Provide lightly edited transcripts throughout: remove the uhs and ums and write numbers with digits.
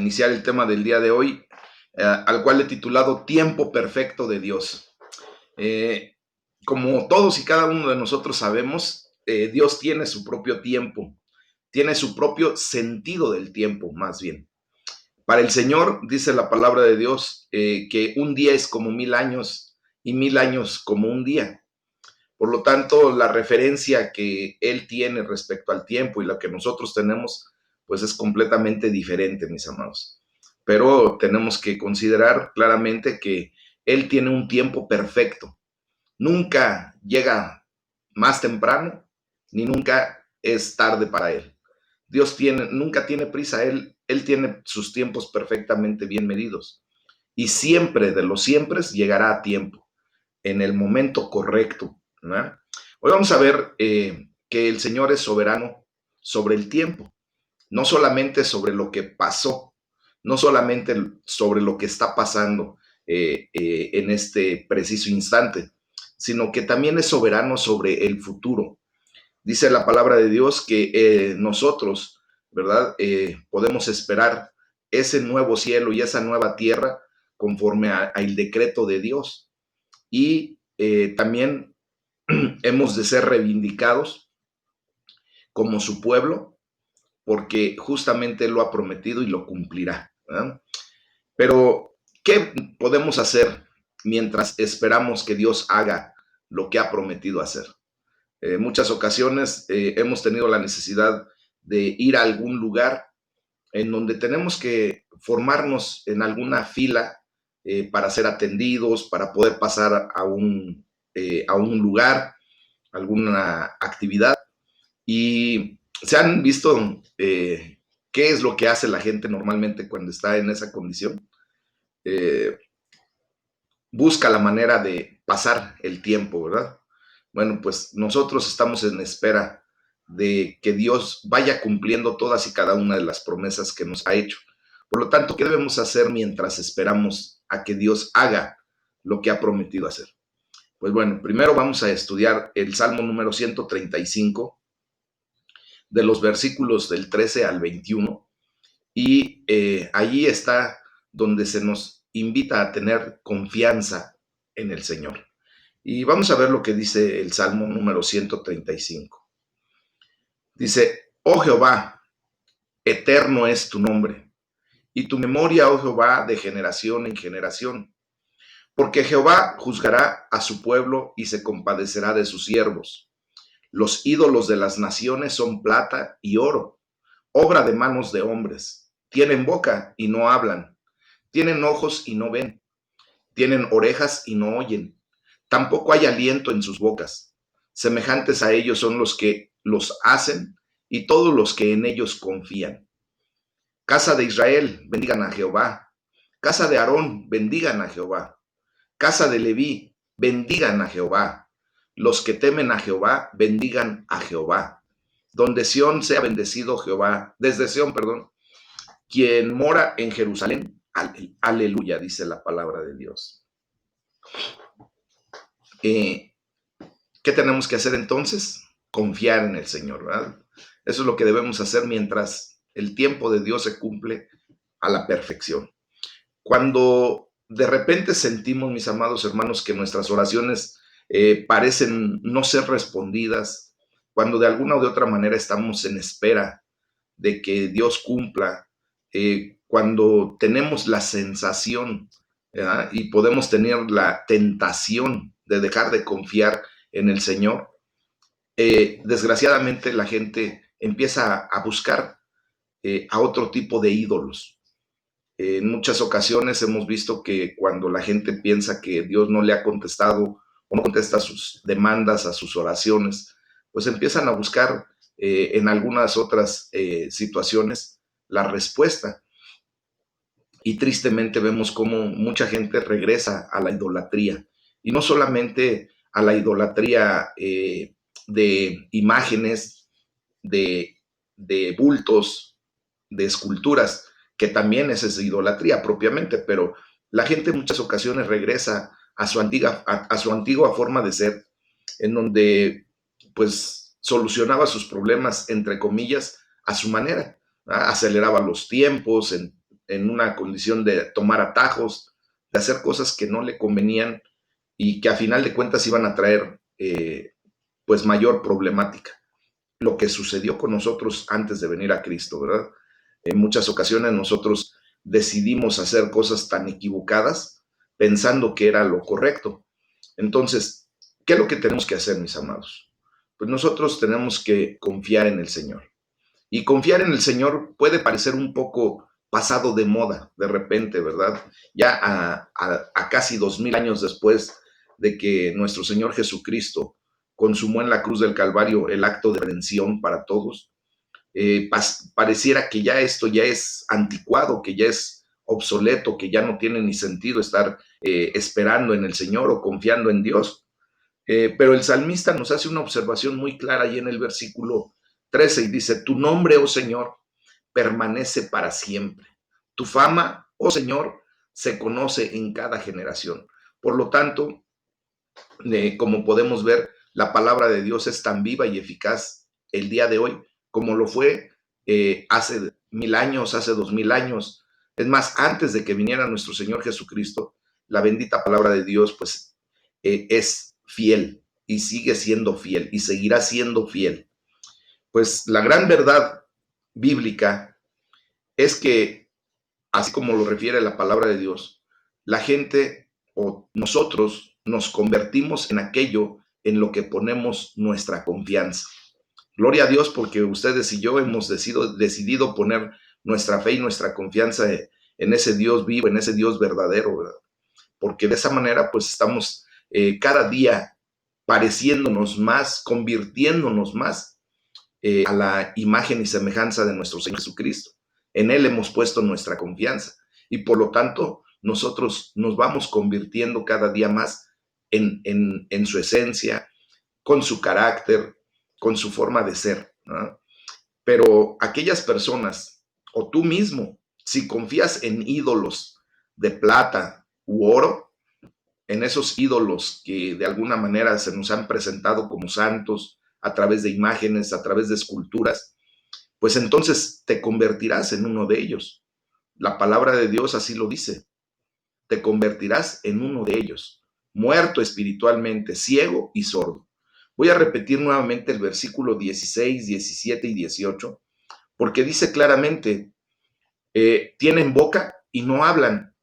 iniciar el tema del día de hoy, al cual he titulado Tiempo Perfecto de Dios. Como todos y cada uno de nosotros sabemos, Dios tiene su propio tiempo, tiene su propio sentido del tiempo, más bien. Para el Señor, dice la palabra de Dios, que un día es como 1000 años y 1000 años como un día. Por lo tanto, la referencia que Él tiene respecto al tiempo y la que nosotros tenemos, pues es completamente diferente, mis amados. Pero tenemos que considerar claramente que Él tiene un tiempo perfecto. Nunca llega más temprano, ni nunca es tarde para Él. Dios nunca tiene prisa, Él tiene sus tiempos perfectamente bien medidos. Y siempre de los siempre llegará a tiempo, en el momento correcto, ¿no? Hoy vamos a ver que el Señor es soberano sobre el tiempo, no solamente sobre lo que pasó, no solamente sobre lo que está pasando en este preciso instante, sino que también es soberano sobre el futuro. Dice la palabra de Dios que nosotros, ¿verdad? Podemos esperar ese nuevo cielo y esa nueva tierra conforme al decreto de Dios. Y también hemos de ser reivindicados como su pueblo, porque justamente Él lo ha prometido y lo cumplirá, ¿verdad? Pero, ¿qué podemos hacer mientras esperamos que Dios haga lo que ha prometido hacer? Muchas ocasiones hemos tenido la necesidad de ir a algún lugar en donde tenemos que formarnos en alguna fila para ser atendidos, para poder pasar a un lugar, alguna actividad. Y se han visto qué es lo que hace la gente normalmente cuando está en esa condición. Eh, Busca la manera de pasar el tiempo, ¿verdad? Bueno, pues nosotros estamos en espera de que Dios vaya cumpliendo todas y cada una de las promesas que nos ha hecho. Por lo tanto, ¿qué debemos hacer mientras esperamos a que Dios haga lo que ha prometido hacer? Pues bueno, primero vamos a estudiar el Salmo número 135, de los versículos del 13 al 21, y allí está donde se nos invita a tener confianza en el Señor. Y vamos a ver lo que dice el Salmo número 135. Dice, oh Jehová, eterno es tu nombre, y tu memoria, oh Jehová, de generación en generación. Porque Jehová juzgará a su pueblo y se compadecerá de sus siervos. Los ídolos de las naciones son plata y oro, obra de manos de hombres. Tienen boca y no hablan, tienen ojos y no ven, tienen orejas y no oyen. Tampoco hay aliento en sus bocas. Semejantes a ellos son los que los hacen y todos los que en ellos confían. Casa de Israel, bendigan a Jehová. Casa de Aarón, bendigan a Jehová. Casa de Leví, bendigan a Jehová. Los que temen a Jehová, bendigan a Jehová. Donde Sión sea bendecido Jehová, desde Sión, perdón, quien mora en Jerusalén, aleluya, dice la palabra de Dios. ¿Qué tenemos que hacer entonces? Confiar en el Señor, ¿verdad? Eso es lo que debemos hacer mientras el tiempo de Dios se cumple a la perfección. Cuando de repente sentimos, mis amados hermanos, que nuestras oraciones parecen no ser respondidas, cuando de alguna o de otra manera estamos en espera de que Dios cumpla, cuando tenemos la sensación, ¿verdad? Y podemos tener la tentación de dejar de confiar en el Señor, desgraciadamente la gente empieza a buscar a otro tipo de ídolos. En muchas ocasiones hemos visto que cuando la gente piensa que Dios no le ha contestado o no contesta a sus demandas, a sus oraciones, pues empiezan a buscar en algunas otras situaciones la respuesta. Y tristemente vemos cómo mucha gente regresa a la idolatría. Y no solamente a la idolatría de imágenes, de, de bultos, de esculturas, que también es esa idolatría propiamente, pero la gente en muchas ocasiones regresa a su antigua forma de ser, en donde pues solucionaba sus problemas, entre comillas, a su manera, ¿verdad? Aceleraba los tiempos, en una condición de tomar atajos, de hacer cosas que no le convenían y que a final de cuentas iban a traer pues mayor problemática. Lo que sucedió con nosotros antes de venir a Cristo, ¿verdad? En muchas ocasiones nosotros decidimos hacer cosas tan equivocadas pensando que era lo correcto. Entonces, ¿qué es lo que tenemos que hacer, mis amados? Pues nosotros tenemos que confiar en el Señor. Y confiar en el Señor puede parecer un poco pasado de moda de repente, ¿verdad? Ya a casi 2000 años después de que nuestro Señor Jesucristo consumó en la cruz del Calvario el acto de redención para todos, pareciera que ya esto ya es anticuado, que ya es obsoleto, que ya no tiene ni sentido estar esperando en el Señor o confiando en Dios. Pero el salmista nos hace una observación muy clara ahí en el versículo 13 y dice, tu nombre, oh Señor, permanece para siempre. Tu fama, oh Señor, se conoce en cada generación. Por lo tanto, como podemos ver, la palabra de Dios es tan viva y eficaz el día de hoy como lo fue hace 1000 años, hace 2000 años. Es más, antes de que viniera nuestro Señor Jesucristo, la bendita palabra de Dios pues es fiel y sigue siendo fiel y seguirá siendo fiel. Pues la gran verdad bíblica es que, así como lo refiere la palabra de Dios, la gente o nosotros nos convertimos en aquello en lo que ponemos nuestra confianza. Gloria a Dios porque ustedes y yo hemos decidido poner nuestra fe y nuestra confianza en ese Dios vivo, en ese Dios verdadero, ¿verdad? Porque de esa manera pues estamos cada día pareciéndonos más, convirtiéndonos más a la imagen y semejanza de nuestro Señor Jesucristo. En Él hemos puesto nuestra confianza y por lo tanto nosotros nos vamos convirtiendo cada día más en su esencia, con su carácter, con su forma de ser, ¿no? Pero aquellas personas, o tú mismo, si confías en ídolos de plata u oro, en esos ídolos que de alguna manera se nos han presentado como santos a través de imágenes, a través de esculturas, pues entonces te convertirás en uno de ellos. La palabra de Dios así lo dice. Te convertirás en uno de ellos, muerto espiritualmente, ciego y sordo. Voy a repetir nuevamente el versículo 16, 17 y 18, porque dice claramente, tienen boca y no hablan,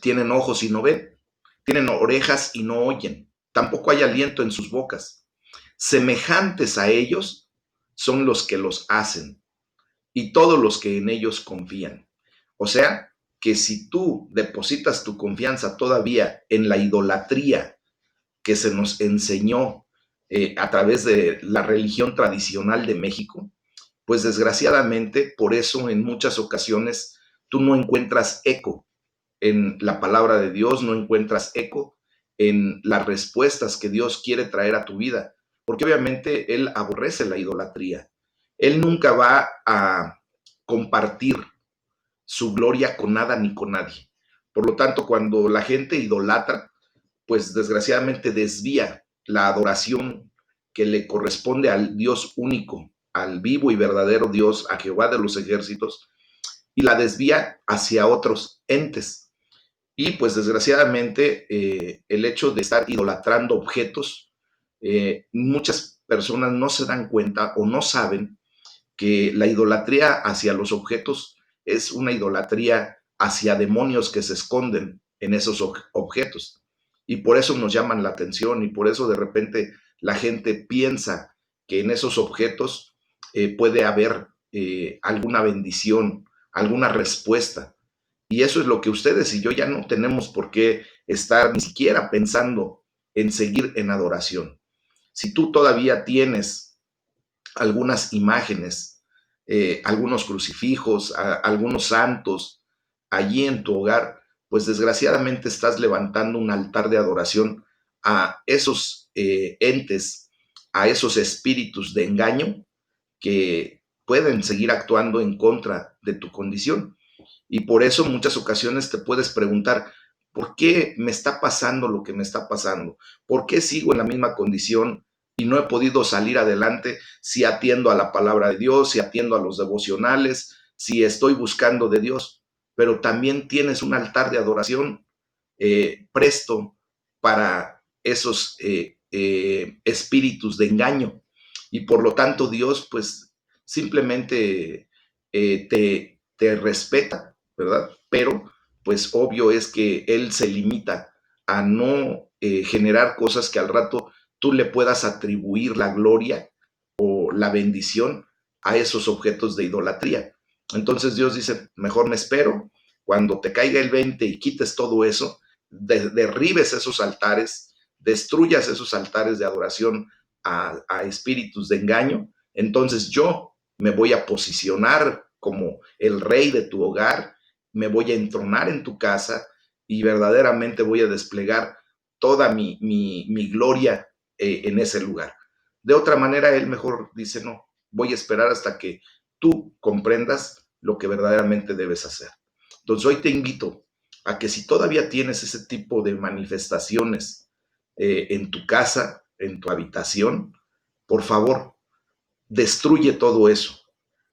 tienen ojos y no ven, tienen orejas y no oyen, tampoco hay aliento en sus bocas. Semejantes a ellos son los que los hacen y todos los que en ellos confían. O sea, que si tú depositas tu confianza todavía en la idolatría que se nos enseñó a través de la religión tradicional de México, pues desgraciadamente por eso en muchas ocasiones tú no encuentras eco en la palabra de Dios, no encuentras eco en las respuestas que Dios quiere traer a tu vida, porque obviamente Él aborrece la idolatría. Él nunca va a compartir su gloria con nada ni con nadie. Por lo tanto, cuando la gente idolatra, pues desgraciadamente desvía la adoración que le corresponde al Dios único, al vivo y verdadero Dios, a Jehová de los ejércitos, y la desvía hacia otros entes. Y pues desgraciadamente el hecho de estar idolatrando objetos, muchas personas no se dan cuenta o no saben que la idolatría hacia los objetos es una idolatría hacia demonios que se esconden en esos objetos. Y por eso nos llaman la atención y por eso de repente la gente piensa que en esos objetos puede haber alguna bendición, alguna respuesta. Y eso es lo que ustedes y yo ya no tenemos por qué estar ni siquiera pensando en seguir en adoración. Si tú todavía tienes algunas imágenes, algunos crucifijos, algunos santos allí en tu hogar, pues desgraciadamente estás levantando un altar de adoración a esos entes, a esos espíritus de engaño que pueden seguir actuando en contra de tu condición. Y por eso en muchas ocasiones te puedes preguntar, ¿por qué me está pasando lo que me está pasando? ¿Por qué sigo en la misma condición y no he podido salir adelante si atiendo a la palabra de Dios, si atiendo a los devocionales, si estoy buscando de Dios? pero también tienes un altar de adoración presto para esos espíritus de engaño. Y por lo tanto Dios pues simplemente te respeta, ¿verdad? Pero pues obvio es que Él se limita a no generar cosas que al rato tú le puedas atribuir la gloria o la bendición a esos objetos de idolatría. Entonces Dios dice, mejor me espero, cuando te caiga el 20 y quites todo eso, derribes esos altares, destruyas esos altares de adoración a espíritus de engaño, entonces yo me voy a posicionar como el rey de tu hogar, me voy a entronar en tu casa y verdaderamente voy a desplegar toda mi gloria en ese lugar. De otra manera, él mejor dice, no, voy a esperar hasta que tú comprendas lo que verdaderamente debes hacer. Entonces hoy te invito a que si todavía tienes ese tipo de manifestaciones en tu casa, en tu habitación, por favor, destruye todo eso.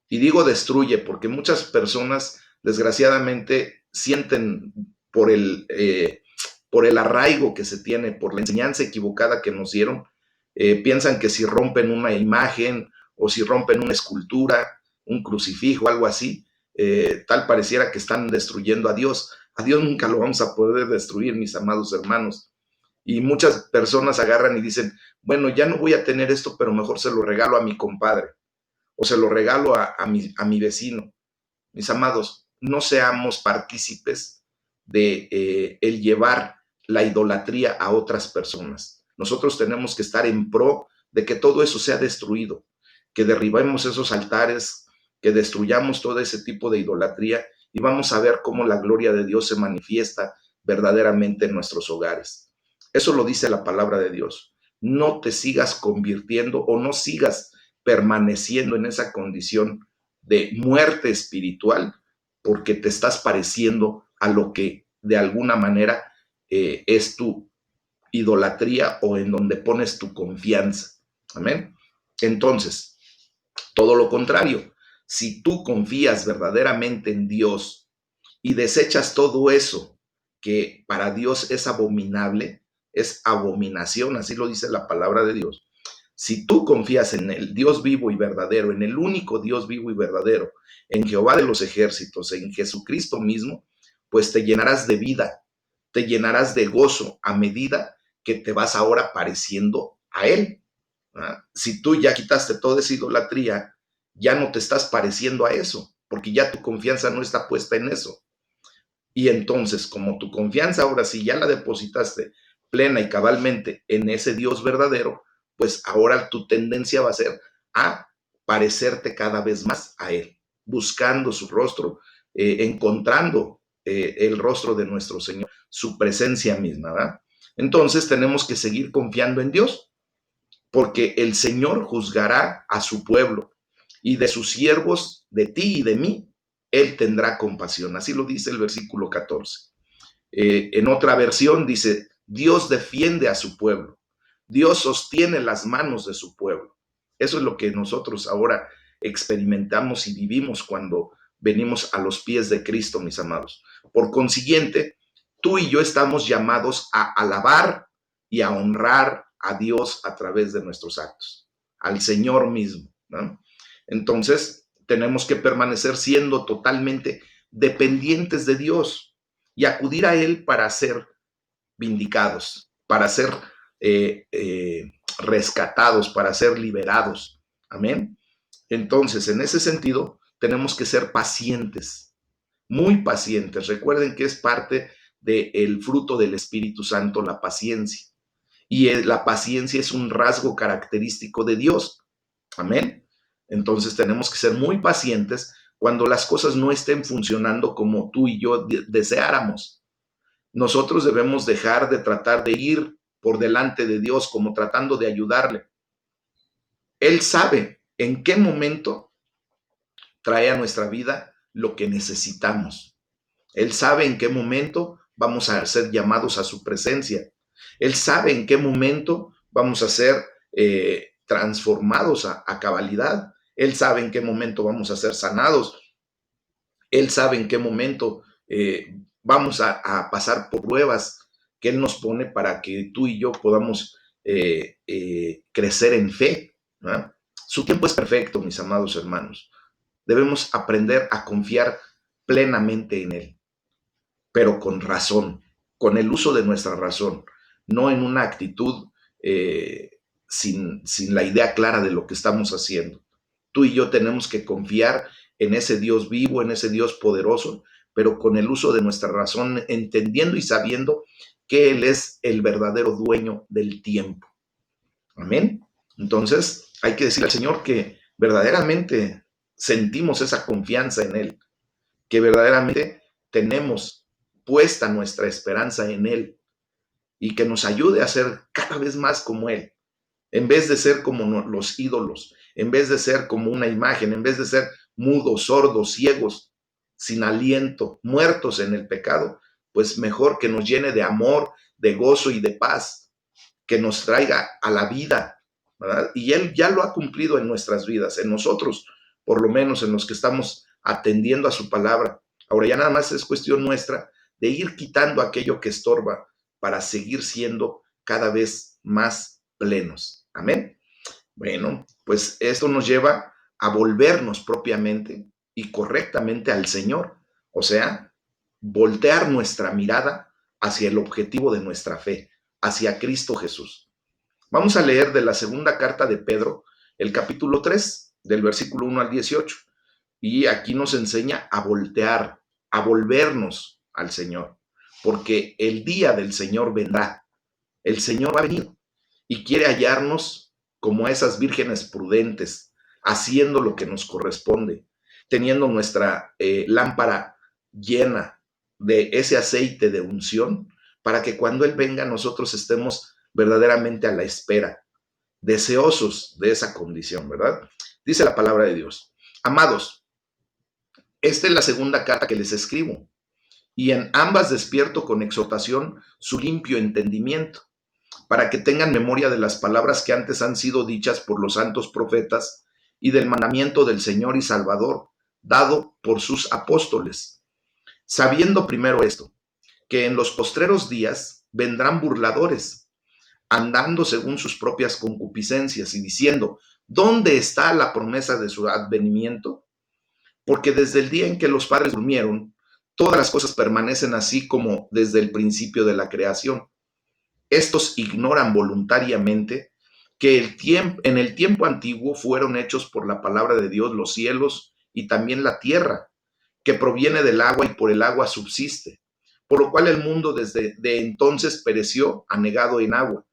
Y digo destruye porque muchas personas desgraciadamente sienten por el arraigo que se tiene, por la enseñanza equivocada que nos dieron, piensan que si rompen una imagen o si rompen una escultura, un crucifijo, algo así, tal pareciera que están destruyendo a Dios. A Dios nunca lo vamos a poder destruir, mis amados hermanos. Y muchas personas agarran y dicen, bueno, ya no voy a tener esto, pero mejor se lo regalo a mi compadre o se lo regalo a mi vecino. Mis amados, no seamos partícipes de el llevar la idolatría a otras personas. Nosotros tenemos que estar en pro de que todo eso sea destruido, que derribemos esos altares, que destruyamos todo ese tipo de idolatría y vamos a ver cómo la gloria de Dios se manifiesta verdaderamente en nuestros hogares. Eso lo dice la palabra de Dios. No te sigas convirtiendo o no sigas permaneciendo en esa condición de muerte espiritual porque te estás pareciendo a lo que de alguna manera es tu idolatría o en donde pones tu confianza. Amén. Entonces, todo lo contrario, si tú confías verdaderamente en Dios y desechas todo eso que para Dios es abominable, es abominación, así lo dice la palabra de Dios. Si tú confías en el Dios vivo y verdadero, en el único Dios vivo y verdadero, en Jehová de los ejércitos, en Jesucristo mismo, pues te llenarás de vida, te llenarás de gozo a medida que te vas ahora pareciendo a Él. ¿Ah? Si tú ya quitaste toda esa idolatría, ya no te estás pareciendo a eso, porque ya tu confianza no está puesta en eso. Y entonces, como tu confianza ahora sí ya la depositaste plena y cabalmente en ese Dios verdadero, pues ahora tu tendencia va a ser a parecerte cada vez más a Él, buscando su rostro, encontrando el rostro de nuestro Señor, su presencia misma, ¿verdad? Entonces tenemos que seguir confiando en Dios, porque el Señor juzgará a su pueblo y de sus siervos, de ti y de mí, Él tendrá compasión. Así lo dice el versículo 14. En otra versión dice, Dios defiende a su pueblo. Dios sostiene las manos de su pueblo. Eso es lo que nosotros ahora experimentamos y vivimos cuando venimos a los pies de Cristo, mis amados. Por consiguiente, tú y yo estamos llamados a alabar y a honrar a Dios a través de nuestros actos, al Señor mismo, ¿no? Entonces, tenemos que permanecer siendo totalmente dependientes de Dios y acudir a Él para ser vindicados, para ser rescatados, para ser liberados. Amén. Entonces, en ese sentido, tenemos que ser pacientes, muy pacientes. Recuerden que es parte del fruto del Espíritu Santo, la paciencia. Y la paciencia es un rasgo característico de Dios. Amén. Entonces tenemos que ser muy pacientes cuando las cosas no estén funcionando como tú y yo deseáramos. Nosotros debemos dejar de tratar de ir por delante de Dios como tratando de ayudarle. Él sabe en qué momento trae a nuestra vida lo que necesitamos. Él sabe en qué momento vamos a ser llamados a su presencia. Él sabe en qué momento vamos a ser transformados a cabalidad. Él sabe en qué momento vamos a ser sanados. Él sabe en qué momento vamos a pasar por pruebas que Él nos pone para que tú y yo podamos crecer en fe, ¿no? Su tiempo es perfecto, mis amados hermanos. Debemos aprender a confiar plenamente en Él, pero con razón, con el uso de nuestra razón, no en una actitud sin la idea clara de lo que estamos haciendo. Tú y yo tenemos que confiar en ese Dios vivo, en ese Dios poderoso, pero con el uso de nuestra razón, entendiendo y sabiendo que Él es el verdadero dueño del tiempo. Amén. Entonces, hay que decirle al Señor que verdaderamente sentimos esa confianza en Él, que verdaderamente tenemos puesta nuestra esperanza en Él y que nos ayude a ser cada vez más como Él, en vez de ser como los ídolos, en vez de ser como una imagen, en vez de ser mudos, sordos, ciegos, sin aliento, muertos en el pecado, pues mejor que nos llene de amor, de gozo y de paz, que nos traiga a la vida, ¿verdad? Y Él ya lo ha cumplido en nuestras vidas, en nosotros, por lo menos en los que estamos atendiendo a su palabra. Ahora ya nada más es cuestión nuestra de ir quitando aquello que estorba para seguir siendo cada vez más plenos. Amén. Bueno, pues esto nos lleva a volvernos propiamente y correctamente al Señor, o sea, voltear nuestra mirada hacia el objetivo de nuestra fe, hacia Cristo Jesús. Vamos a leer de la segunda carta de Pedro, el capítulo 3, del versículo 1 al 18, y aquí nos enseña a voltear, a volvernos al Señor, porque el día del Señor vendrá, el Señor va a venir y quiere hallarnos como esas vírgenes prudentes, haciendo lo que nos corresponde, teniendo nuestra lámpara llena de ese aceite de unción, para que cuando Él venga nosotros estemos verdaderamente a la espera, deseosos de esa condición, ¿verdad? Dice la palabra de Dios. Amados, esta es la segunda carta que les escribo, y en ambas despierto con exhortación su limpio entendimiento, para que tengan memoria de las palabras que antes han sido dichas por los santos profetas y del mandamiento del Señor y Salvador, dado por sus apóstoles, sabiendo primero esto, que en los postreros días vendrán burladores, andando según sus propias concupiscencias y diciendo, ¿dónde está la promesa de su advenimiento? Porque desde el día en que los padres durmieron, todas las cosas permanecen así como desde el principio de la creación. Estos ignoran voluntariamente que en el tiempo antiguo fueron hechos por la palabra de Dios los cielos y también la tierra, que proviene del agua y por el agua subsiste, por lo cual el mundo desde de entonces pereció anegado en agua.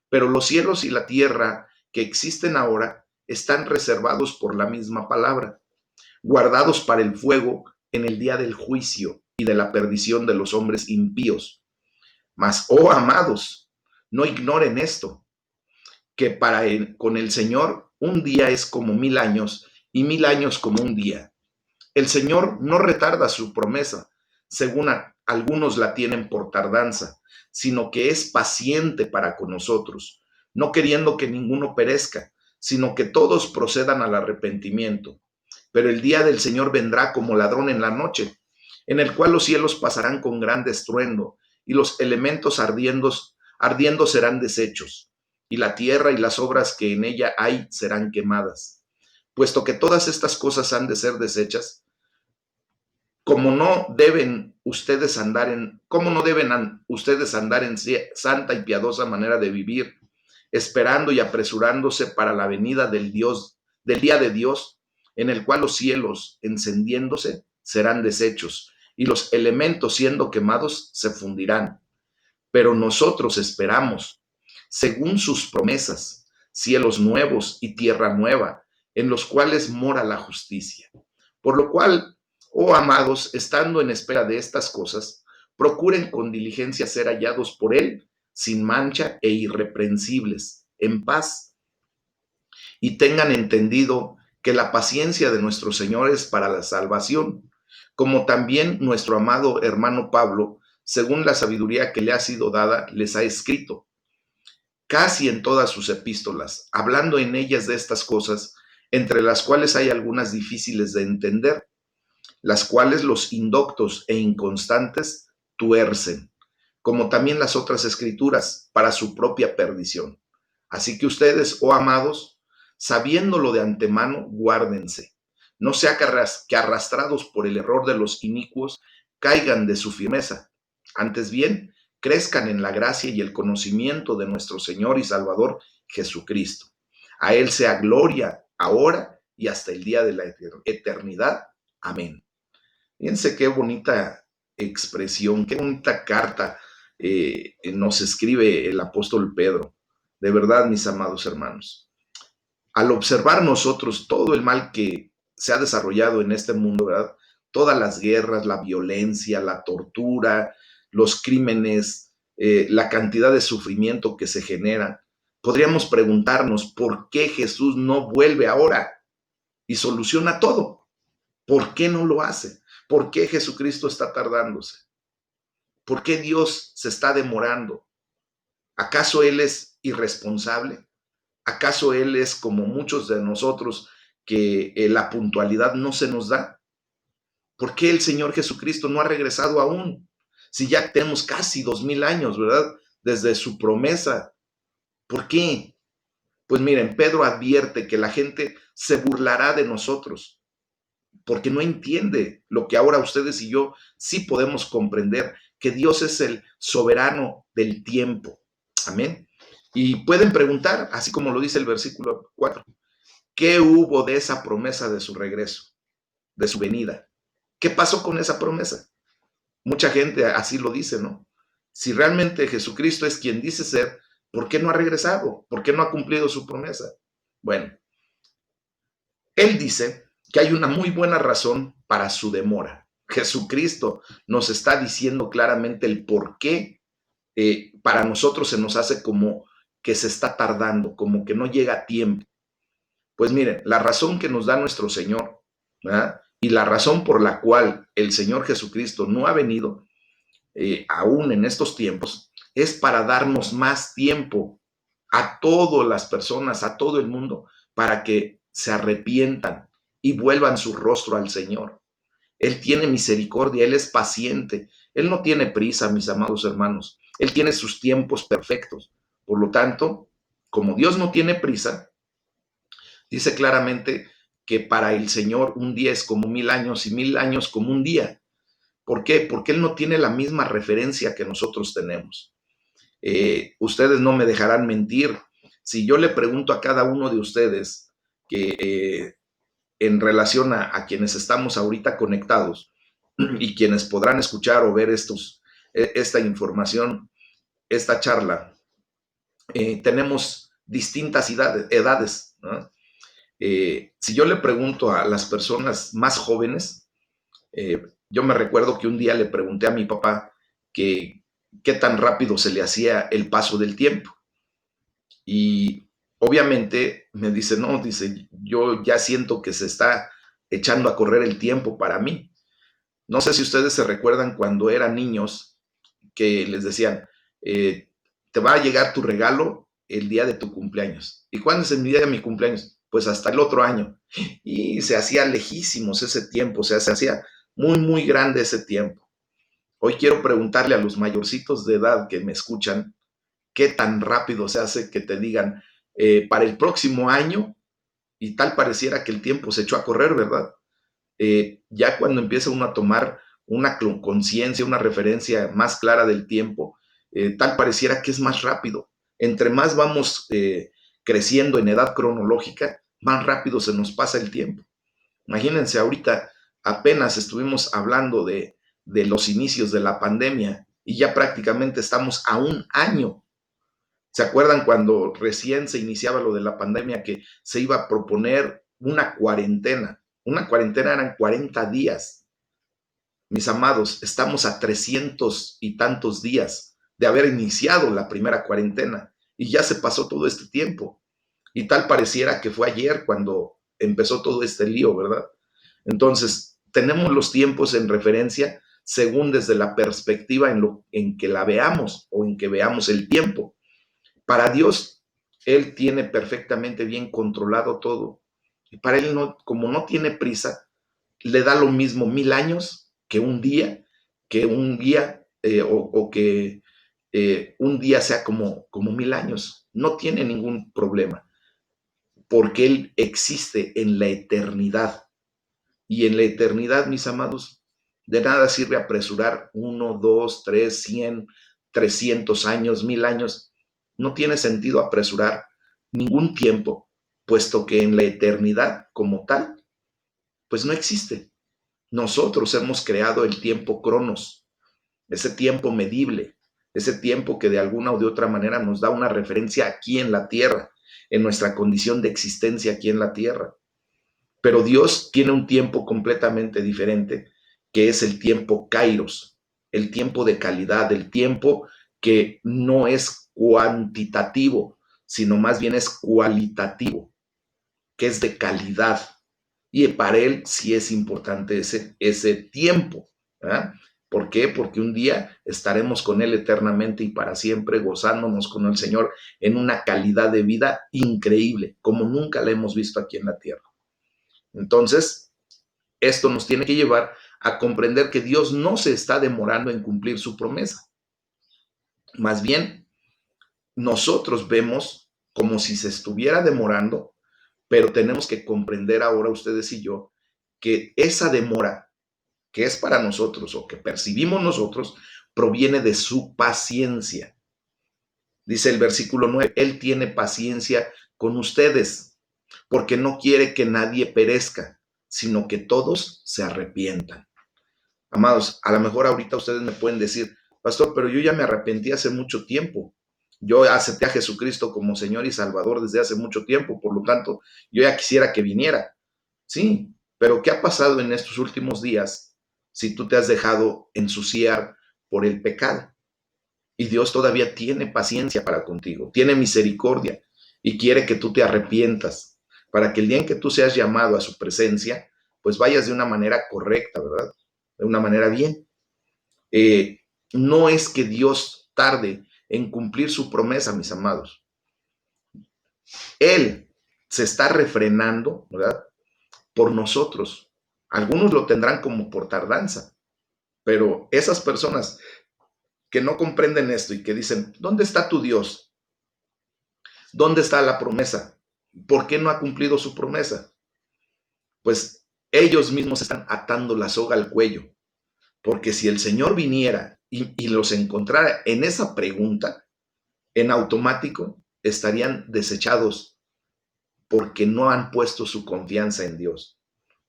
Pero los cielos y la tierra que existen ahora están reservados por la misma palabra, guardados para el fuego en el día del juicio y de la perdición de los hombres impíos. Mas, oh amados, no ignoren esto, que con el Señor un día es como 1000 años y 1000 años como un día. El Señor no retarda su promesa, según algunos la tienen por tardanza, sino que es paciente para con nosotros, no queriendo que ninguno perezca, sino que todos procedan al arrepentimiento. Pero el día del Señor vendrá como ladrón en la noche, en el cual los cielos pasarán con gran estruendo, y los elementos ardiendo serán deshechos, y la tierra y las obras que en ella hay serán quemadas. Puesto que todas estas cosas han de ser deshechas, cómo no deben ustedes andar en santa y piadosa manera de vivir, esperando y apresurándose para la venida del día de Dios, en el cual los cielos, encendiéndose, serán deshechos, y los elementos siendo quemados se fundirán. Pero nosotros esperamos, según sus promesas, cielos nuevos y tierra nueva, en los cuales mora la justicia. Por lo cual, oh amados, estando en espera de estas cosas, procuren con diligencia ser hallados por Él, sin mancha e irreprensibles, en paz, y tengan entendido que la paciencia de nuestro Señor es para la salvación, como también nuestro amado hermano Pablo, según la sabiduría que le ha sido dada, les ha escrito, casi en todas sus epístolas, hablando en ellas de estas cosas, entre las cuales hay algunas difíciles de entender, las cuales los indoctos e inconstantes tuercen, como también las otras escrituras, para su propia perdición. Así que ustedes, oh amados, sabiéndolo de antemano, guárdense. No sea que arrastrados por el error de los inicuos caigan de su firmeza. Antes bien, crezcan en la gracia y el conocimiento de nuestro Señor y Salvador Jesucristo. A Él sea gloria ahora y hasta el día de la eternidad. Amén. Fíjense qué bonita expresión, qué bonita carta nos escribe el apóstol Pedro. De verdad, mis amados hermanos, al observar nosotros todo el mal que se ha desarrollado en este mundo, ¿verdad? Todas las guerras, la violencia, la tortura, los crímenes, la cantidad de sufrimiento que se genera, podríamos preguntarnos por qué Jesús no vuelve ahora y soluciona todo. ¿Por qué no lo hace? ¿Por qué Jesucristo está tardándose? ¿Por qué Dios se está demorando? ¿Acaso Él es irresponsable? ¿Acaso Él es como muchos de nosotros que la puntualidad no se nos da? ¿Por qué el Señor Jesucristo no ha regresado aún? Si ya tenemos casi 2000 años, ¿verdad? Desde su promesa. ¿Por qué? Pues miren, Pedro advierte que la gente se burlará de nosotros porque no entiende lo que ahora ustedes y yo sí podemos comprender, que Dios es el soberano del tiempo. Amén. Y pueden preguntar, así como lo dice el versículo 4, ¿qué hubo de esa promesa de su regreso, de su venida? ¿Qué pasó con esa promesa? Mucha gente así lo dice, ¿no? Si realmente Jesucristo es quien dice ser, ¿por qué no ha regresado? ¿Por qué no ha cumplido su promesa? Bueno, él dice que hay una muy buena razón para su demora. Jesucristo nos está diciendo claramente el por qué para nosotros se nos hace como que se está tardando, como que no llega a tiempo. Pues miren, la razón que nos da nuestro Señor, ¿verdad? Y la razón por la cual el Señor Jesucristo no ha venido aún en estos tiempos es para darnos más tiempo a todas las personas, a todo el mundo, para que se arrepientan y vuelvan su rostro al Señor. Él tiene misericordia, Él es paciente, Él no tiene prisa, mis amados hermanos, Él tiene sus tiempos perfectos. Por lo tanto, como Dios no tiene prisa, dice claramente que para el Señor un día es como 1000 años y 1000 años como un día. ¿Por qué? Porque Él no tiene la misma referencia que nosotros tenemos. Ustedes no me dejarán mentir. Si yo le pregunto a cada uno de ustedes que en relación a quienes estamos ahorita conectados y quienes podrán escuchar o ver esta información, esta charla, tenemos distintas edades, ¿no? Si yo le pregunto a las personas más jóvenes, yo me recuerdo que un día le pregunté a mi papá que qué tan rápido se le hacía el paso del tiempo. Y obviamente me dice, no, dice, yo ya siento que se está echando a correr el tiempo para mí. No sé si ustedes se recuerdan cuando eran niños que les decían, te va a llegar tu regalo el día de tu cumpleaños. ¿Y cuándo es el día de mi cumpleaños? Pues hasta el otro año. Y se hacía lejísimos ese tiempo, o sea, se hacía muy, muy grande ese tiempo. Hoy quiero preguntarle a los mayorcitos de edad que me escuchan, ¿qué tan rápido se hace que te digan para el próximo año? Y tal pareciera que el tiempo se echó a correr, ¿verdad? Ya cuando empieza uno a tomar una conciencia, una referencia más clara del tiempo, tal pareciera que es más rápido. Entre más vamos creciendo en edad cronológica, más rápido se nos pasa el tiempo. Imagínense, ahorita apenas estuvimos hablando de los inicios de la pandemia y ya prácticamente estamos a un año. ¿Se acuerdan cuando recién se iniciaba lo de la pandemia que se iba a proponer una cuarentena? Una cuarentena eran 40 días. Mis amados, estamos a 300 y tantos días de haber iniciado la primera cuarentena y ya se pasó todo este tiempo. Y tal pareciera que fue ayer cuando empezó todo este lío, ¿verdad? Entonces, tenemos los tiempos en referencia según desde la perspectiva en que la veamos o en que veamos el tiempo. Para Dios, Él tiene perfectamente bien controlado todo. Y para Él, no, como no tiene prisa, le da lo mismo 1000 años que un día, o que un día sea como 1000 años. No tiene ningún problema, porque Él existe en la eternidad. Y en la eternidad, mis amados, de nada sirve apresurar 1, 2, 3, 100, 300 años, 1000 años. No tiene sentido apresurar ningún tiempo, puesto que en la eternidad como tal, pues no existe. Nosotros hemos creado el tiempo cronos, ese tiempo medible, ese tiempo que de alguna o de otra manera nos da una referencia aquí en la tierra, en nuestra condición de existencia aquí en la tierra. Pero Dios tiene un tiempo completamente diferente, que es el tiempo kairos, el tiempo de calidad, el tiempo que no es cuantitativo, sino más bien es cualitativo, que es de calidad. Y para Él sí es importante ese tiempo. ¿Verdad? ¿Por qué? Porque un día estaremos con Él eternamente y para siempre gozándonos con el Señor en una calidad de vida increíble, como nunca la hemos visto aquí en la tierra. Entonces, esto nos tiene que llevar a comprender que Dios no se está demorando en cumplir su promesa. Más bien, nosotros vemos como si se estuviera demorando, pero tenemos que comprender ahora ustedes y yo que esa demora que es para nosotros o que percibimos nosotros proviene de su paciencia. Dice el versículo 9, Él tiene paciencia con ustedes porque no quiere que nadie perezca, sino que todos se arrepientan. Amados, a lo mejor ahorita ustedes me pueden decir, pastor, pero yo ya me arrepentí hace mucho tiempo. Yo acepté a Jesucristo como Señor y Salvador desde hace mucho tiempo, por lo tanto, yo ya quisiera que viniera. Sí, pero ¿qué ha pasado en estos últimos días si tú te has dejado ensuciar por el pecado? Y Dios todavía tiene paciencia para contigo, tiene misericordia y quiere que tú te arrepientas para que el día en que tú seas llamado a su presencia, pues vayas de una manera correcta, ¿verdad? De una manera bien. No es que Dios tarde en cumplir su promesa, mis amados. Él se está refrenando, ¿verdad? Por nosotros. Algunos lo tendrán como por tardanza, pero esas personas que no comprenden esto y que dicen, ¿dónde está tu Dios? ¿Dónde está la promesa? ¿Por qué no ha cumplido su promesa? Pues ellos mismos están atando la soga al cuello, porque si el Señor viniera y los encontrara en esa pregunta, en automático estarían desechados porque no han puesto su confianza en Dios,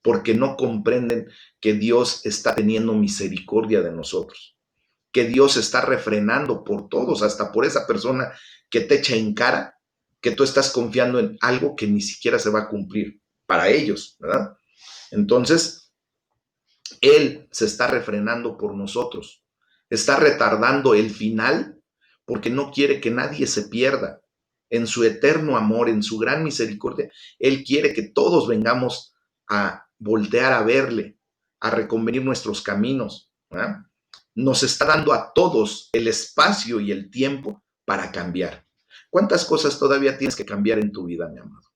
porque no comprenden que Dios está teniendo misericordia de nosotros, que Dios está refrenando por todos, hasta por esa persona que te echa en cara, que tú estás confiando en algo que ni siquiera se va a cumplir para ellos, ¿verdad? Entonces, Él se está refrenando por nosotros, está retardando el final porque no quiere que nadie se pierda. En su eterno amor, en su gran misericordia, Él quiere que todos vengamos a voltear a verle, a reconvenir nuestros caminos. ¿Verdad? Nos está dando a todos el espacio y el tiempo para cambiar. ¿Cuántas cosas todavía tienes que cambiar en tu vida, mi amado?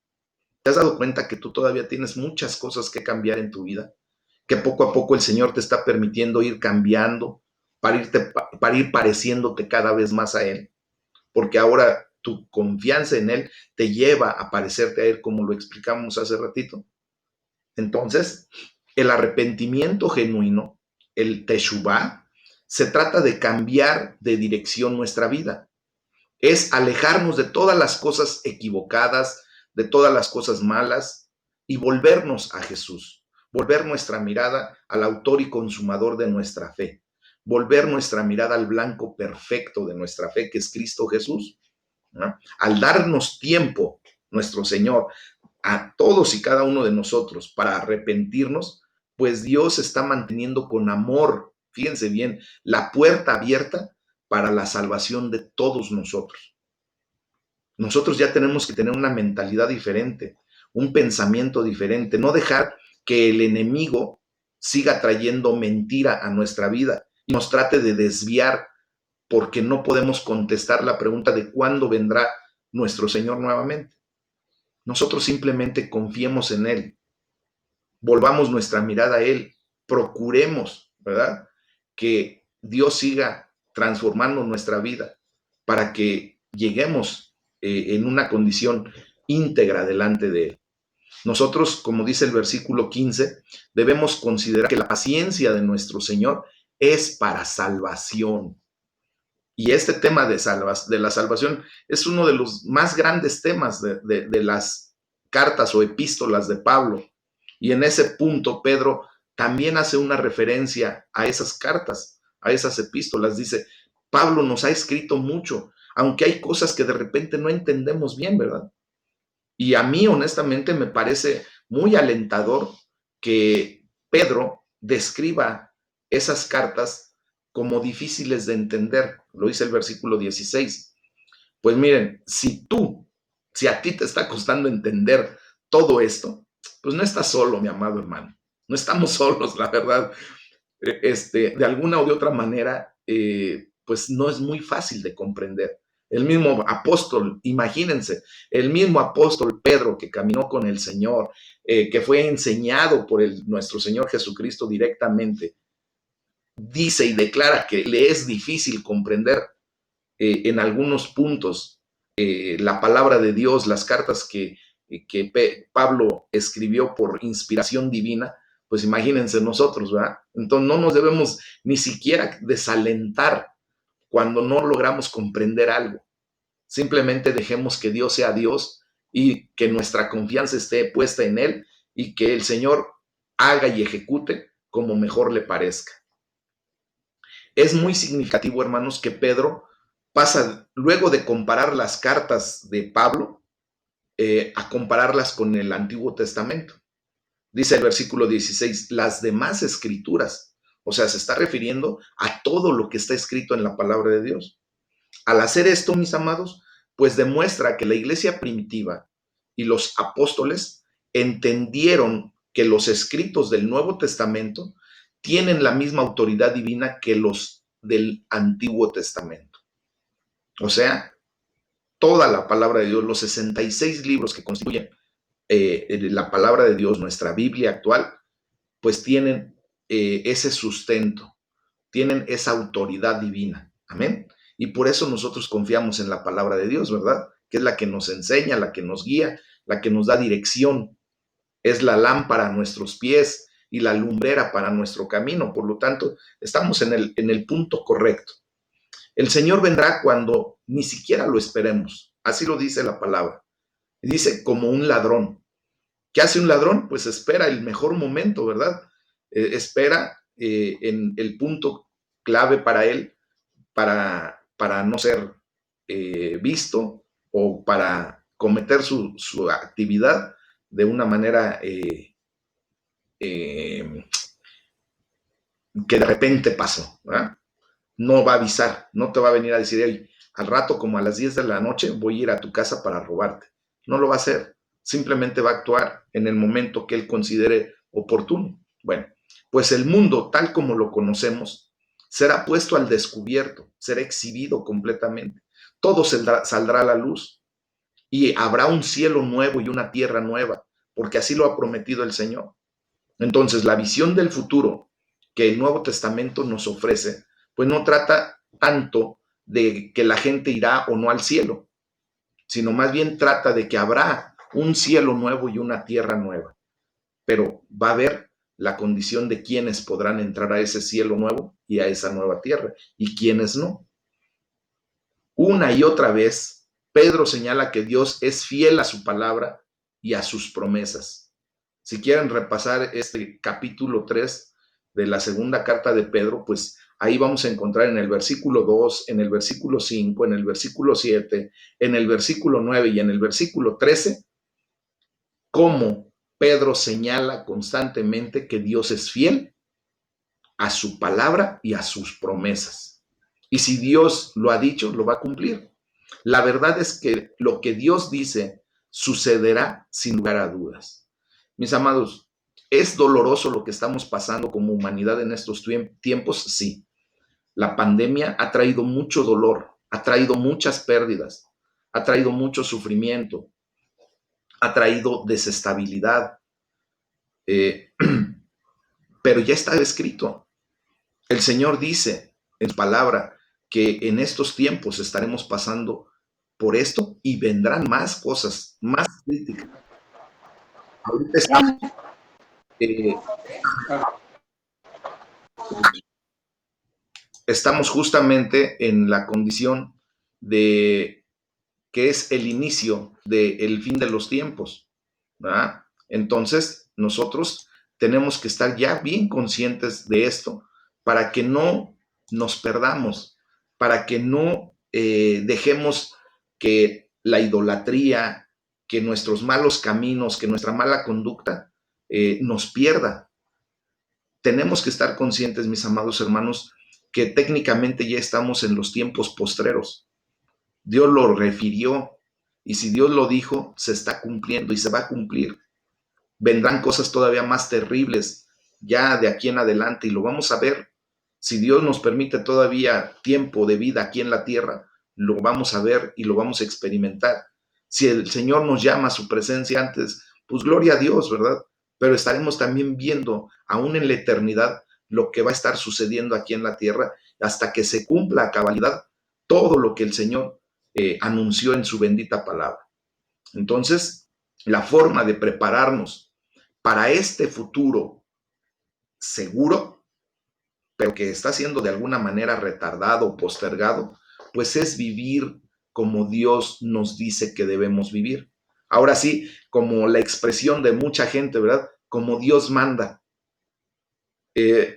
¿Te has dado cuenta que tú todavía tienes muchas cosas que cambiar en tu vida? Que poco a poco el Señor te está permitiendo ir cambiando para ir pareciéndote cada vez más a Él, porque ahora tu confianza en Él te lleva a parecerte a Él como lo explicamos hace ratito. Entonces, el arrepentimiento genuino, el teshuvá, se trata de cambiar de dirección nuestra vida. Es alejarnos de todas las cosas equivocadas, de todas las cosas malas y volvernos a Jesús, volver nuestra mirada al autor y consumador de nuestra fe, volver nuestra mirada al blanco perfecto de nuestra fe, que es Cristo Jesús. ¿No? Al darnos tiempo, nuestro Señor, a todos y cada uno de nosotros para arrepentirnos, pues Dios está manteniendo con amor, fíjense bien, la puerta abierta para la salvación de todos nosotros. Nosotros ya tenemos que tener una mentalidad diferente, un pensamiento diferente, no dejar que el enemigo siga trayendo mentira a nuestra vida y nos trate de desviar porque no podemos contestar la pregunta de cuándo vendrá nuestro Señor nuevamente. Nosotros simplemente confiemos en Él. volvamos nuestra mirada a Él, procuremos, ¿verdad? Que Dios siga transformando nuestra vida para que lleguemos en una condición íntegra delante de Él. Nosotros, como dice el versículo 15, debemos considerar que la paciencia de nuestro Señor es para salvación. Y este tema de la salvación es uno de los más grandes temas de las cartas o epístolas de Pablo. Y en ese punto Pedro también hace una referencia a esas cartas, a esas epístolas. Dice, Pablo nos ha escrito mucho, aunque hay cosas que de repente no entendemos bien, ¿verdad? Y a mí honestamente me parece muy alentador que Pedro describa esas cartas como difíciles de entender. Lo dice el versículo 16. Pues miren, si a ti te está costando entender todo esto, pues no estás solo, mi amado hermano. No estamos solos, la verdad. De alguna o de otra manera, pues no es muy fácil de comprender. El mismo apóstol, imagínense, el mismo apóstol Pedro que caminó con el Señor, que fue enseñado por nuestro Señor Jesucristo directamente, dice y declara que le es difícil comprender en algunos puntos la palabra de Dios, las cartas que Pablo escribió por inspiración divina. Pues imagínense nosotros, ¿verdad? Entonces no nos debemos ni siquiera desalentar cuando no logramos comprender algo. Simplemente dejemos que Dios sea Dios y que nuestra confianza esté puesta en Él y que el Señor haga y ejecute como mejor le parezca. Es muy significativo, hermanos, que Pedro pasa, luego de comparar las cartas de Pablo, a compararlas con el Antiguo Testamento. Dice el versículo 16, las demás escrituras, o sea, se está refiriendo a todo lo que está escrito en la palabra de Dios. Al hacer esto, mis amados, pues demuestra que la iglesia primitiva y los apóstoles entendieron que los escritos del Nuevo Testamento tienen la misma autoridad divina que los del Antiguo Testamento. O sea, toda la palabra de Dios, los 66 libros que constituyen la palabra de Dios, nuestra Biblia actual, pues tienen ese sustento, tienen esa autoridad divina. Amén. Y por eso nosotros confiamos en la palabra de Dios, ¿verdad? Que es la que nos enseña, la que nos guía, la que nos da dirección. Es la lámpara a nuestros pies y la lumbrera para nuestro camino. Por lo tanto, estamos en el punto correcto. El Señor vendrá cuando ni siquiera lo esperemos. Así lo dice la palabra. Dice como un ladrón. ¿Qué hace un ladrón? Pues espera el mejor momento, ¿verdad? Espera en el punto clave para él, para no ser visto o para cometer su actividad de una manera que de repente pasó, ¿verdad? No va a avisar, no te va a venir a decir, hey, al rato como a las 10 de la noche voy a ir a tu casa para robarte. No lo va a hacer, simplemente va a actuar en el momento que él considere oportuno. Bueno, pues el mundo tal como lo conocemos será puesto al descubierto, será exhibido completamente. Todo saldrá a la luz y habrá un cielo nuevo y una tierra nueva, porque así lo ha prometido el Señor. Entonces, la visión del futuro que el Nuevo Testamento nos ofrece, pues no trata tanto de que la gente irá o no al cielo, sino más bien trata de que habrá un cielo nuevo y una tierra nueva. Pero va a haber la condición de quienes podrán entrar a ese cielo nuevo y a esa nueva tierra y quienes no. Una y otra vez, Pedro señala que Dios es fiel a su palabra y a sus promesas. Si quieren repasar este capítulo 3 de la segunda carta de Pedro, pues ahí vamos a encontrar en el versículo 2, en el versículo 5, en el versículo 7, en el versículo 9 y en el versículo 13, cómo Pedro señala constantemente que Dios es fiel a su palabra y a sus promesas. Y si Dios lo ha dicho, lo va a cumplir. La verdad es que lo que Dios dice sucederá sin lugar a dudas. Mis amados, ¿es doloroso lo que estamos pasando como humanidad en estos tiempos? Sí. La pandemia ha traído mucho dolor, ha traído muchas pérdidas, ha traído mucho sufrimiento, ha traído desestabilidad. Pero ya está escrito. El Señor dice en su palabra que en estos tiempos estaremos pasando por esto y vendrán más cosas, más críticas. Ahorita eh, estamos justamente en la condición de que es el inicio del fin de los tiempos, ¿verdad? Entonces, nosotros tenemos que estar ya bien conscientes de esto para que no nos perdamos, para que no dejemos que la idolatría, que nuestros malos caminos, que nuestra mala conducta nos pierda. Tenemos que estar conscientes, mis amados hermanos, que técnicamente ya estamos en los tiempos postreros. Dios lo refirió y si Dios lo dijo, se está cumpliendo y se va a cumplir. Vendrán cosas todavía más terribles ya de aquí en adelante y lo vamos a ver. Si Dios nos permite todavía tiempo de vida aquí en la tierra, lo vamos a ver y lo vamos a experimentar. Si el Señor nos llama a su presencia antes, pues gloria a Dios, ¿verdad? Pero estaremos también viendo, aún en la eternidad, lo que va a estar sucediendo aquí en la tierra hasta que se cumpla a cabalidad todo lo que el Señor anunció en su bendita palabra. Entonces, la forma de prepararnos para este futuro seguro, pero que está siendo de alguna manera retardado o postergado, pues es vivir como Dios nos dice que debemos vivir. Ahora sí, como la expresión de mucha gente, ¿verdad? Como Dios manda.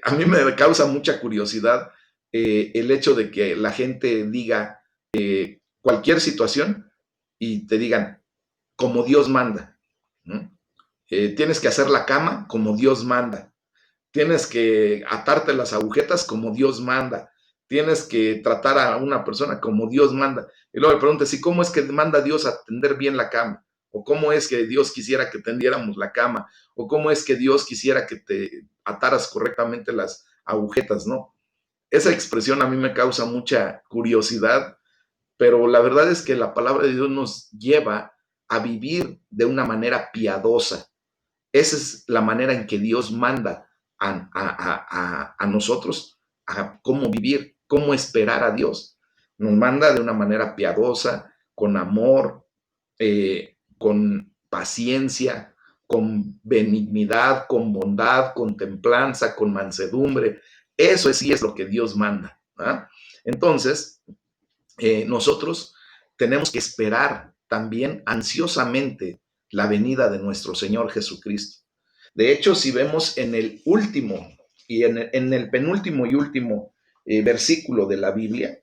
A mí me causa mucha curiosidad el hecho de que la gente diga cualquier situación y te digan como Dios manda, ¿no? Tienes que hacer la cama como Dios manda. Tienes que atarte las agujetas como Dios manda. Tienes que tratar a una persona como Dios manda. Y luego le preguntas, ¿y cómo es que manda Dios a tender bien la cama? ¿O cómo es que Dios quisiera que tendiéramos la cama? ¿O cómo es que Dios quisiera que te ataras correctamente las agujetas? ¿No? Esa expresión a mí me causa mucha curiosidad, pero la verdad es que la palabra de Dios nos lleva a vivir de una manera piadosa. Esa es la manera en que Dios manda a nosotros a cómo vivir, cómo esperar a Dios. Nos manda de una manera piadosa, con amor, con paciencia, con benignidad, con bondad, con templanza, con mansedumbre. Eso sí es lo que Dios manda, ¿verdad? Entonces, nosotros tenemos que esperar también ansiosamente la venida de nuestro Señor Jesucristo. De hecho, si vemos en el último y en el penúltimo y último versículo de la Biblia,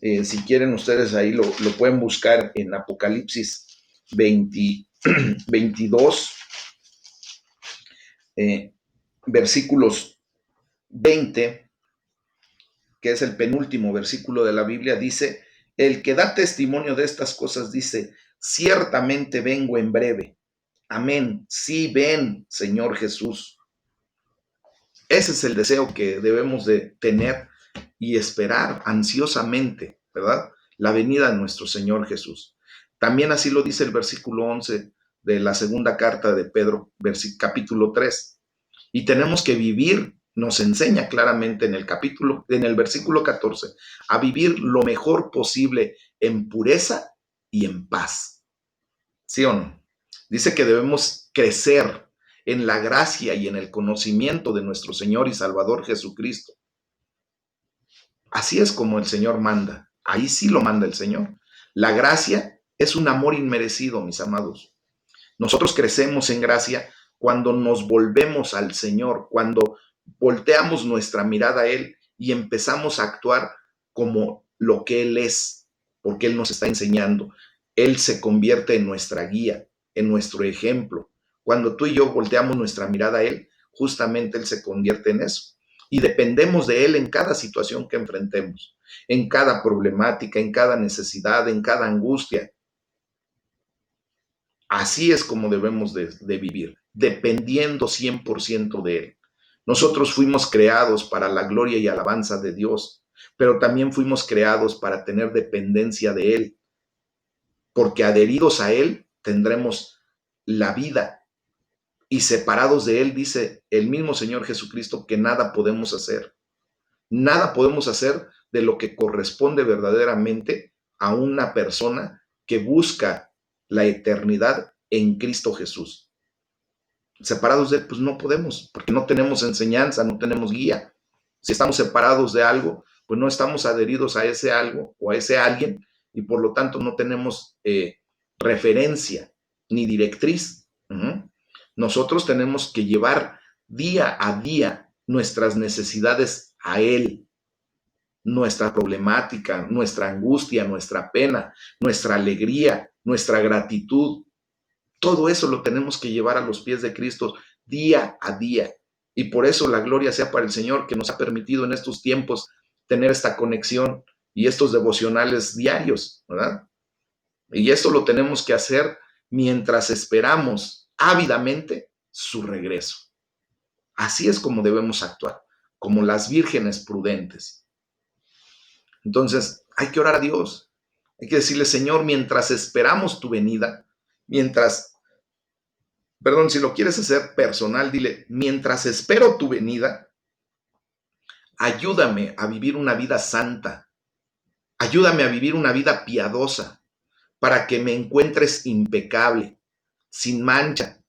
si quieren ustedes ahí lo pueden buscar en Apocalipsis 20, 22, versículos 20, que es el penúltimo versículo de la Biblia, dice, el que da testimonio de estas cosas dice, ciertamente vengo en breve. Amén. Sí, ven, Señor Jesús. Ese es el deseo que debemos de tener y esperar ansiosamente, ¿verdad? La venida de nuestro Señor Jesús. También así lo dice el versículo 11 de la segunda carta de Pedro, capítulo 3. Y tenemos que vivir, nos enseña claramente en el versículo 14, a vivir lo mejor posible en pureza y en paz. ¿Sí o no? Dice que debemos crecer en la gracia y en el conocimiento de nuestro Señor y Salvador Jesucristo. Así es como el Señor manda. Ahí sí lo manda el Señor. La gracia es un amor inmerecido, mis amados. Nosotros crecemos en gracia cuando nos volvemos al Señor, cuando volteamos nuestra mirada a Él y empezamos a actuar como lo que Él es, porque Él nos está enseñando. Él se convierte en nuestra guía, en nuestro ejemplo. Cuando tú y yo volteamos nuestra mirada a Él, justamente Él se convierte en eso. Y dependemos de Él en cada situación que enfrentemos, en cada problemática, en cada necesidad, en cada angustia. Así es como debemos de vivir, dependiendo 100% de Él. Nosotros fuimos creados para la gloria y alabanza de Dios, pero también fuimos creados para tener dependencia de Él, porque adheridos a Él tendremos la vida y separados de Él, dice el mismo Señor Jesucristo, que nada podemos hacer. Nada podemos hacer de lo que corresponde verdaderamente a una persona que busca la eternidad en Cristo Jesús. Separados de Él, pues no podemos, porque no tenemos enseñanza, no tenemos guía. Si estamos separados de algo, pues no estamos adheridos a ese algo o a ese alguien y por lo tanto no tenemos referencia ni directriz. Nosotros tenemos que llevar día a día nuestras necesidades a Él, nuestra problemática, nuestra angustia, nuestra pena, nuestra alegría, nuestra gratitud. Todo eso lo tenemos que llevar a los pies de Cristo día a día. Y por eso la gloria sea para el Señor, que nos ha permitido en estos tiempos tener esta conexión y estos devocionales diarios, ¿verdad? Y esto lo tenemos que hacer mientras esperamos ávidamente su regreso. Así es como debemos actuar, como las vírgenes prudentes. Entonces, hay que orar a Dios. Hay que decirle, Señor, mientras esperamos tu venida, si lo quieres hacer personal, dile, mientras espero tu venida, ayúdame a vivir una vida santa, ayúdame a vivir una vida piadosa, para que me encuentres impecable, sin mancha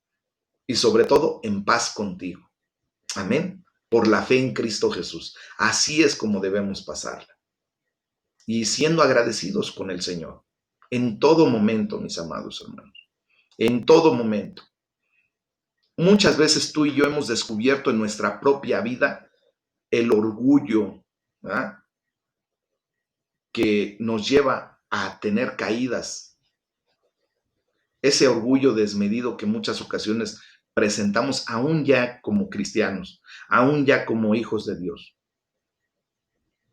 y sobre todo en paz contigo. Amén. Por la fe en Cristo Jesús. Así es como debemos pasarla. Y siendo agradecidos con el Señor. En todo momento, mis amados hermanos. En todo momento. Muchas veces tú y yo hemos descubierto en nuestra propia vida el orgullo, ¿verdad?, que nos lleva a tener caídas. Ese orgullo desmedido que en muchas ocasiones presentamos aún ya como cristianos, aún ya como hijos de Dios.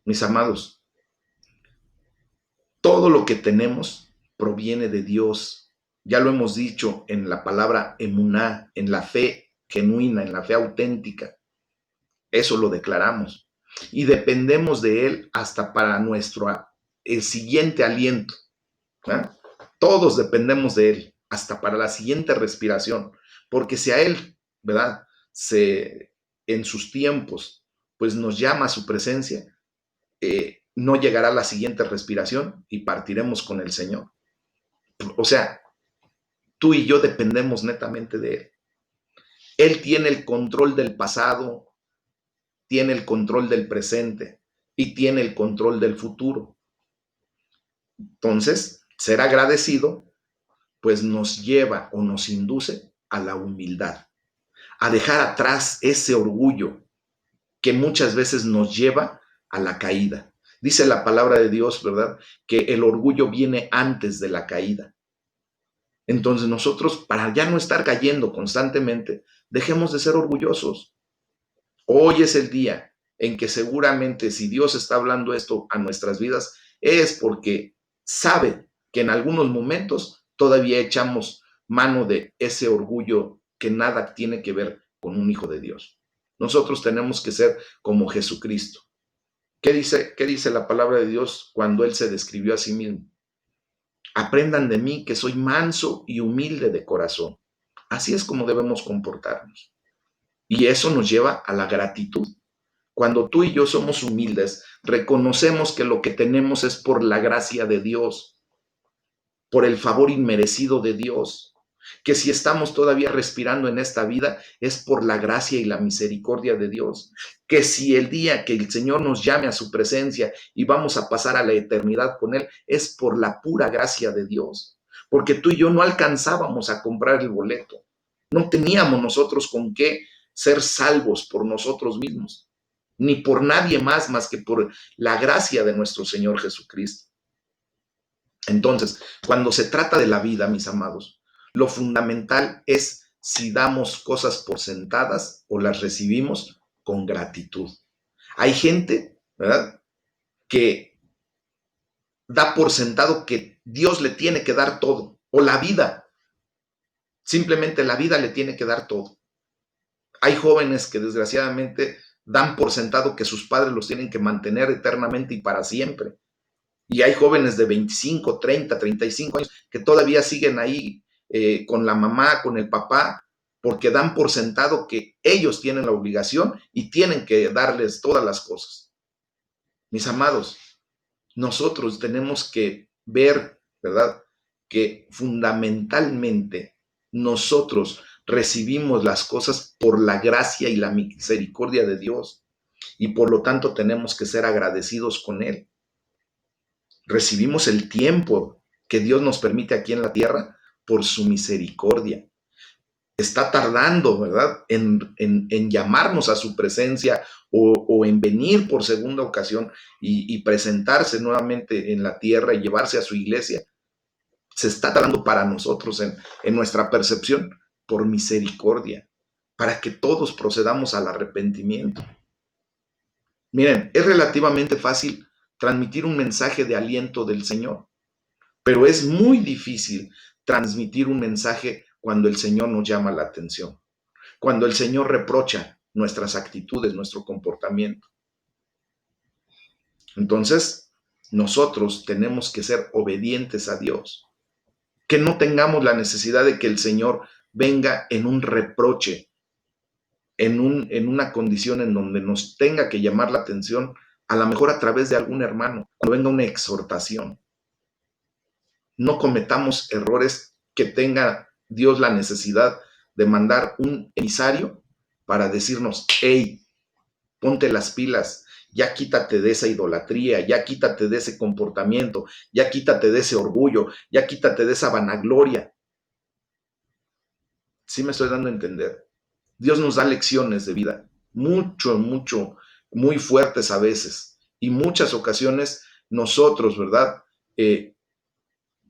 Mis amados, todo lo que tenemos proviene de Dios. Ya lo hemos dicho en la palabra emuná, en la fe genuina, en la fe auténtica. Eso lo declaramos. Y dependemos de Él hasta para el siguiente aliento. ¿Eh? Todos dependemos de Él hasta para la siguiente respiración. Porque si a Él, ¿verdad?, en sus tiempos, pues nos llama a su presencia, no llegará la siguiente respiración y partiremos con el Señor. O sea, tú y yo dependemos netamente de Él. Él tiene el control del pasado, tiene el control del presente y tiene el control del futuro. Entonces, ser agradecido, pues nos lleva o nos induce a la humildad, a dejar atrás ese orgullo que muchas veces nos lleva a la caída. Dice la palabra de Dios, ¿verdad?, que el orgullo viene antes de la caída. Entonces nosotros, para ya no estar cayendo constantemente, dejemos de ser orgullosos. Hoy es el día en que seguramente si Dios está hablando esto a nuestras vidas, es porque sabe que en algunos momentos todavía echamos mano de ese orgullo que nada tiene que ver con un hijo de Dios. Nosotros tenemos que ser como Jesucristo. ¿Qué dice la palabra de Dios cuando Él se describió a sí mismo? Aprendan de mí que soy manso y humilde de corazón. Así es como debemos comportarnos. Y eso nos lleva a la gratitud. Cuando tú y yo somos humildes, reconocemos que lo que tenemos es por la gracia de Dios, por el favor inmerecido de Dios, que si estamos todavía respirando en esta vida es por la gracia y la misericordia de Dios, que si el día que el Señor nos llame a su presencia y vamos a pasar a la eternidad con Él, es por la pura gracia de Dios, porque tú y yo no alcanzábamos a comprar el boleto, no teníamos nosotros con qué ser salvos por nosotros mismos, ni por nadie más que por la gracia de nuestro Señor Jesucristo. Entonces, cuando se trata de la vida, mis amados, lo fundamental es si damos cosas por sentadas o las recibimos con gratitud. Hay gente, ¿verdad?, que da por sentado que Dios le tiene que dar todo, o la vida, simplemente la vida le tiene que dar todo. Hay jóvenes que desgraciadamente dan por sentado que sus padres los tienen que mantener eternamente y para siempre. Y hay jóvenes de 25, 30, 35 años que todavía siguen ahí con la mamá, con el papá, porque dan por sentado que ellos tienen la obligación y tienen que darles todas las cosas. Mis amados, nosotros tenemos que ver, ¿verdad?, que fundamentalmente nosotros recibimos las cosas por la gracia y la misericordia de Dios, y por lo tanto tenemos que ser agradecidos con Él. Recibimos el tiempo que Dios nos permite aquí en la tierra por su misericordia. Está tardando, ¿verdad?, en llamarnos a su presencia o en venir por segunda ocasión y presentarse nuevamente en la tierra y llevarse a su iglesia. Se está tardando para nosotros en nuestra percepción por misericordia, para que todos procedamos al arrepentimiento. Miren, es relativamente fácil transmitir un mensaje de aliento del Señor, pero es muy difícil transmitir un mensaje cuando el Señor nos llama la atención, cuando el Señor reprocha nuestras actitudes, nuestro comportamiento. Entonces, nosotros tenemos que ser obedientes a Dios, que no tengamos la necesidad de que el Señor venga en un reproche, en una condición en donde nos tenga que llamar la atención, a lo mejor a través de algún hermano, cuando venga una exhortación. No cometamos errores que tenga Dios la necesidad de mandar un emisario para decirnos: hey, ponte las pilas, ya quítate de esa idolatría, ya quítate de ese comportamiento, ya quítate de ese orgullo, ya quítate de esa vanagloria. ¿Sí me estoy dando a entender? Dios nos da lecciones de vida, muy fuertes a veces, y muchas ocasiones nosotros, ¿verdad?,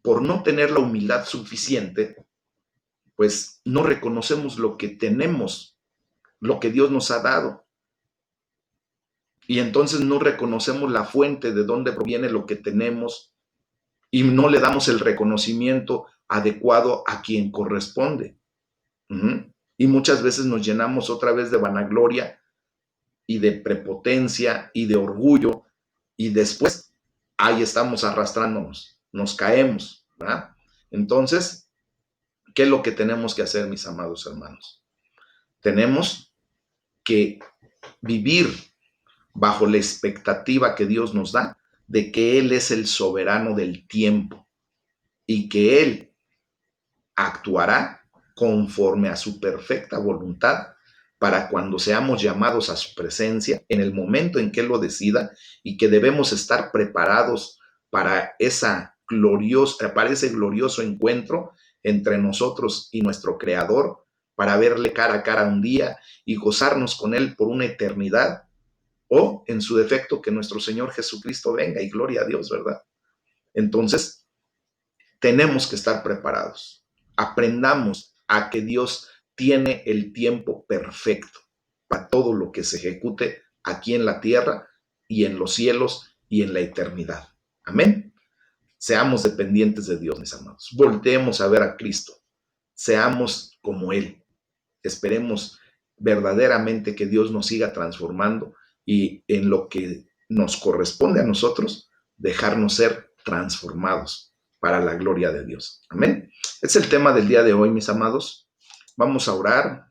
por no tener la humildad suficiente, pues no reconocemos lo que tenemos, lo que Dios nos ha dado. Y entonces no reconocemos la fuente de dónde proviene lo que tenemos y no le damos el reconocimiento adecuado a quien corresponde. Y muchas veces nos llenamos otra vez de vanagloria y de prepotencia y de orgullo, y después ahí estamos arrastrándonos, nos caemos, ¿verdad? Entonces, ¿qué es lo que tenemos que hacer, mis amados hermanos? Tenemos que vivir bajo la expectativa que Dios nos da de que Él es el soberano del tiempo y que Él actuará conforme a su perfecta voluntad para cuando seamos llamados a su presencia, en el momento en que Él lo decida, y que debemos estar preparados para para ese glorioso encuentro entre nosotros y nuestro Creador, para verle cara a cara un día y gozarnos con Él por una eternidad, o en su defecto que nuestro Señor Jesucristo venga, y gloria a Dios, ¿verdad? Entonces, tenemos que estar preparados. Aprendamos a que Dios tiene el tiempo perfecto para todo lo que se ejecute aquí en la tierra y en los cielos y en la eternidad. Amén. Seamos dependientes de Dios, mis amados. Volteemos a ver a Cristo. Seamos como Él. Esperemos verdaderamente que Dios nos siga transformando y en lo que nos corresponde a nosotros, dejarnos ser transformados para la gloria de Dios. Amén. Es el tema del día de hoy, mis amados. Vamos a orar